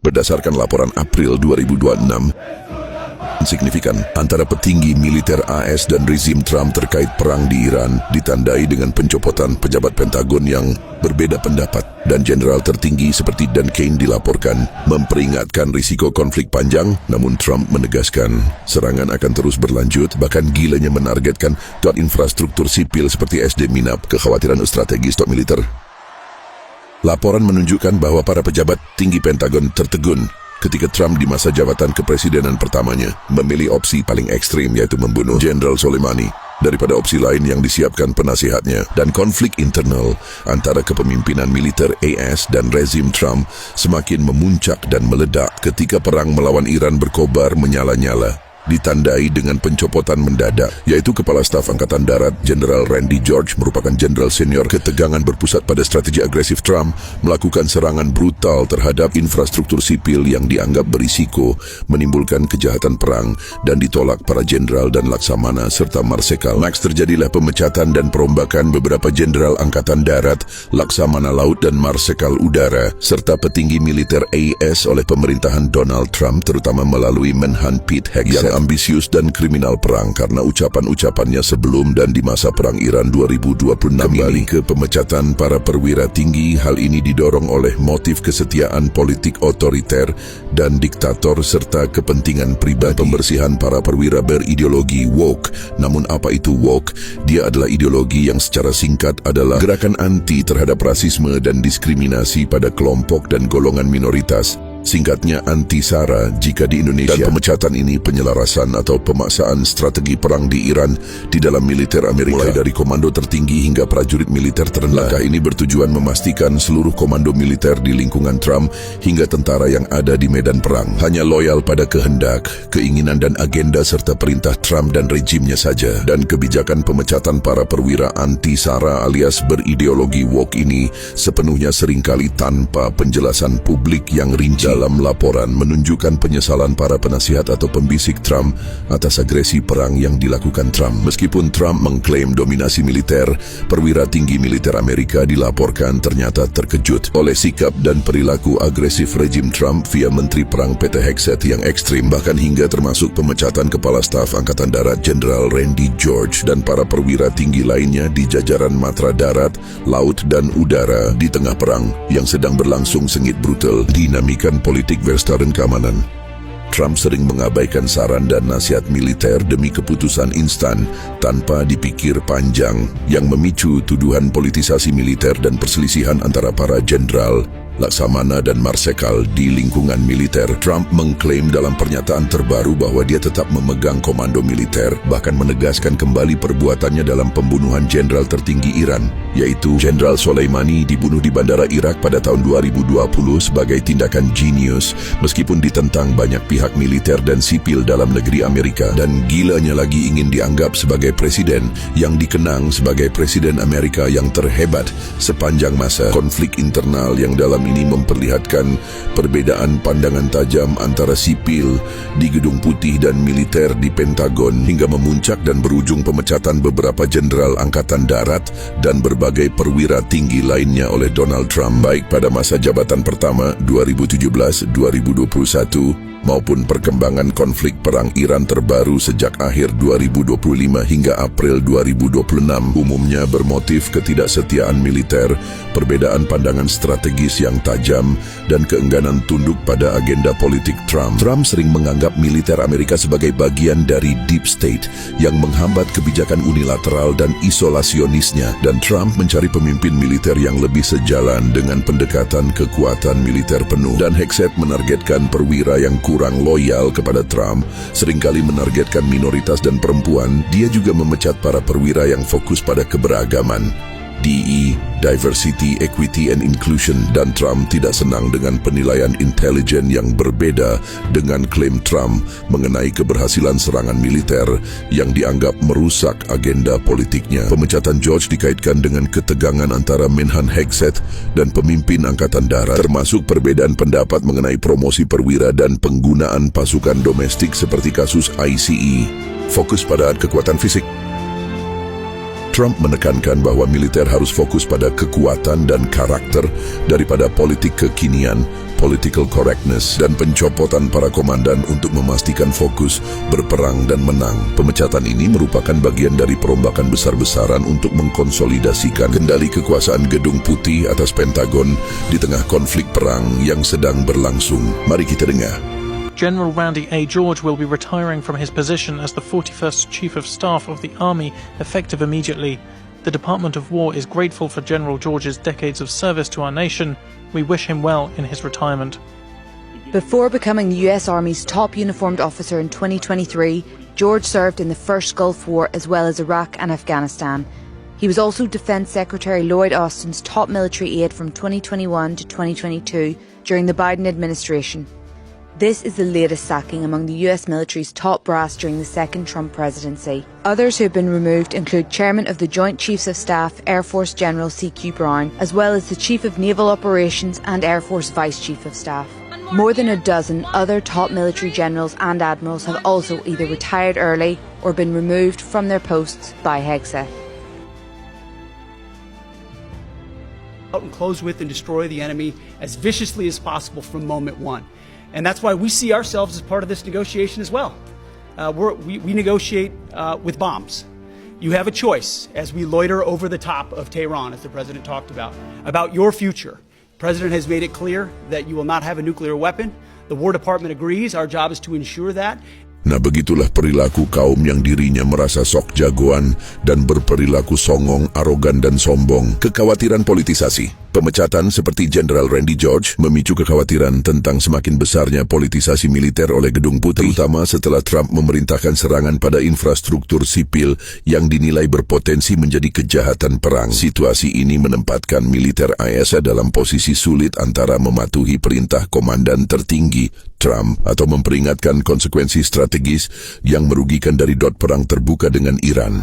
Berdasarkan laporan April 2026, signifikan antara petinggi militer AS dan rezim Trump terkait perang di Iran ditandai dengan pencopotan pejabat Pentagon yang berbeda pendapat, dan jenderal tertinggi seperti Dan Cain dilaporkan memperingatkan risiko konflik panjang. Namun Trump menegaskan serangan akan terus berlanjut, bahkan gilanya menargetkan infrastruktur sipil seperti SD Minab, kekhawatiran strategis militer. Laporan menunjukkan bahwa para pejabat tinggi Pentagon tertegun ketika Trump di masa jabatan kepresidenan pertamanya memilih opsi paling ekstrim, yaitu membunuh Jenderal Soleimani, daripada opsi lain yang disiapkan penasihatnya. Dan konflik internal antara kepemimpinan militer AS dan rezim Trump semakin memuncak dan meledak ketika perang melawan Iran berkobar menyala-nyala, ditandai dengan pencopotan mendadak, yaitu Kepala Staf Angkatan Darat Jenderal Randy George merupakan jenderal senior. Ketegangan berpusat pada strategi agresif Trump melakukan serangan brutal terhadap infrastruktur sipil yang dianggap berisiko menimbulkan kejahatan perang dan ditolak para jenderal dan laksamana serta marsekal. Next, terjadilah pemecatan dan perombakan beberapa jenderal Angkatan Darat, laksamana laut dan marsekal udara serta petinggi militer AS oleh pemerintahan Donald Trump, terutama melalui Menhan Pete Hegseth yang ambisius dan kriminal perang karena ucapan-ucapannya sebelum dan di masa perang Iran 2026. Kembali ke pemecatan para perwira tinggi, hal ini didorong oleh motif kesetiaan politik otoriter dan diktator serta kepentingan pribadi. Pembersihan para perwira berideologi woke. Namun apa itu woke? Dia adalah ideologi yang secara singkat adalah gerakan anti terhadap rasisme dan diskriminasi pada kelompok dan golongan minoritas. Singkatnya anti-SARA jika di Indonesia. Dan pemecatan ini penyelarasan atau pemaksaan strategi perang di Iran di dalam militer Amerika, mulai dari komando tertinggi hingga prajurit militer terendah. Langkah ini bertujuan memastikan seluruh komando militer di lingkungan Trump hingga tentara yang ada di medan perang hanya loyal pada kehendak, keinginan dan agenda serta perintah Trump dan rejimnya saja. Dan kebijakan pemecatan para perwira anti-SARA alias berideologi woke ini sepenuhnya seringkali tanpa penjelasan publik yang rinci. Dalam laporan menunjukkan penyesalan para penasihat atau pembisik Trump atas agresi perang yang dilakukan Trump. Meskipun Trump mengklaim dominasi militer, perwira tinggi militer Amerika dilaporkan ternyata terkejut oleh sikap dan perilaku agresif rejim Trump via Menteri Perang Pete Hegseth yang ekstrim, bahkan hingga termasuk pemecatan Kepala Staf Angkatan Darat Jenderal Randy George dan para perwira tinggi lainnya di jajaran matra darat, laut dan udara di tengah perang yang sedang berlangsung sengit brutal. Dinamika politik Verstappen keamanan. Trump sering mengabaikan saran dan nasihat militer demi keputusan instan tanpa dipikir panjang yang memicu tuduhan politisasi militer dan perselisihan antara para jenderal, laksamana dan marsekal di lingkungan militer. Trump mengklaim dalam pernyataan terbaru bahwa dia tetap memegang komando militer, bahkan menegaskan kembali perbuatannya dalam pembunuhan jenderal tertinggi Iran, yaitu Jenderal Soleimani, dibunuh di bandara Irak pada tahun 2020 sebagai tindakan jenius, meskipun ditentang banyak pihak militer dan sipil dalam negeri Amerika. Dan gilanya lagi ingin dianggap sebagai presiden yang dikenang sebagai presiden Amerika yang terhebat sepanjang masa. Konflik internal yang dalam ini memperlihatkan perbedaan pandangan tajam antara sipil di Gedung Putih dan militer di Pentagon hingga memuncak dan berujung pemecatan beberapa jenderal Angkatan Darat dan berbagai perwira tinggi lainnya oleh Donald Trump, baik pada masa jabatan pertama 2017-2021 maupun perkembangan konflik perang Iran terbaru sejak akhir 2025 hingga April 2026, umumnya bermotif ketidaksetiaan militer, perbedaan pandangan strategis yang tajam, dan keengganan tunduk pada agenda politik Trump. Trump sering menganggap militer Amerika sebagai bagian dari deep state yang menghambat kebijakan unilateral dan isolasionisnya, dan Trump mencari pemimpin militer yang lebih sejalan dengan pendekatan kekuatan militer penuh. Dan Hegseth menargetkan perwira yang kurang loyal kepada Trump, seringkali menargetkan minoritas dan perempuan. Dia juga memecat para perwira yang fokus pada keberagaman, DE, Diversity, Equity and Inclusion. Dan Trump tidak senang dengan penilaian intelijen yang berbeda dengan klaim Trump mengenai keberhasilan serangan militer yang dianggap merusak agenda politiknya. Pemecatan George dikaitkan dengan ketegangan antara Menhan Hegseth dan pemimpin Angkatan Darat, termasuk perbedaan pendapat mengenai promosi perwira dan penggunaan pasukan domestik seperti kasus ICE. Fokus pada kekuatan fisik. Trump menekankan bahwa militer harus fokus pada kekuatan dan karakter daripada politik kekinian, political correctness dan pencopotan para komandan untuk memastikan fokus, berperang dan menang. Pemecatan ini merupakan bagian dari perombakan besar-besaran untuk mengkonsolidasikan kendali kekuasaan Gedung Putih atas Pentagon di tengah konflik perang yang sedang berlangsung. Mari kita dengar. General Randy A. George will be retiring from his position as the 41st Chief of Staff of the Army, effective immediately. The Department of War is grateful for General George's decades of service to our nation. We wish him well in his retirement. Before becoming the US Army's top uniformed officer in 2023, George served in the First Gulf War as well as Iraq and Afghanistan. He was also Defense Secretary Lloyd Austin's top military aide from 2021 to 2022 during the Biden administration. This is the latest sacking among the US military's top brass during the second Trump presidency. Others who have been removed include Chairman of the Joint Chiefs of Staff Air Force General C.Q. Brown, as well as the Chief of Naval Operations and Air Force Vice Chief of Staff. More than a dozen other top military generals and admirals have also either retired early or been removed from their posts by Hegseth. Out and close with and destroy the enemy as viciously as possible from moment one. And that's why we see ourselves as part of this negotiation as well. We negotiate with bombs. You have a choice as we loiter over the top of Tehran, as the President talked about your future. The President has made it clear that you will not have a nuclear weapon. The War Department agrees. Our job is to ensure that. Nah, begitulah perilaku kaum yang dirinya merasa sok jagoan dan berperilaku songong, arogan dan sombong. Kekhawatiran politisasi. Pemecatan seperti Jenderal Randy George memicu kekhawatiran tentang semakin besarnya politisasi militer oleh Gedung Putih, terutama setelah Trump memerintahkan serangan pada infrastruktur sipil yang dinilai berpotensi menjadi kejahatan perang. Situasi ini menempatkan militer AS dalam posisi sulit antara mematuhi perintah komandan tertinggi Trump atau memperingatkan konsekuensi strategis yang merugikan dari perang terbuka dengan Iran.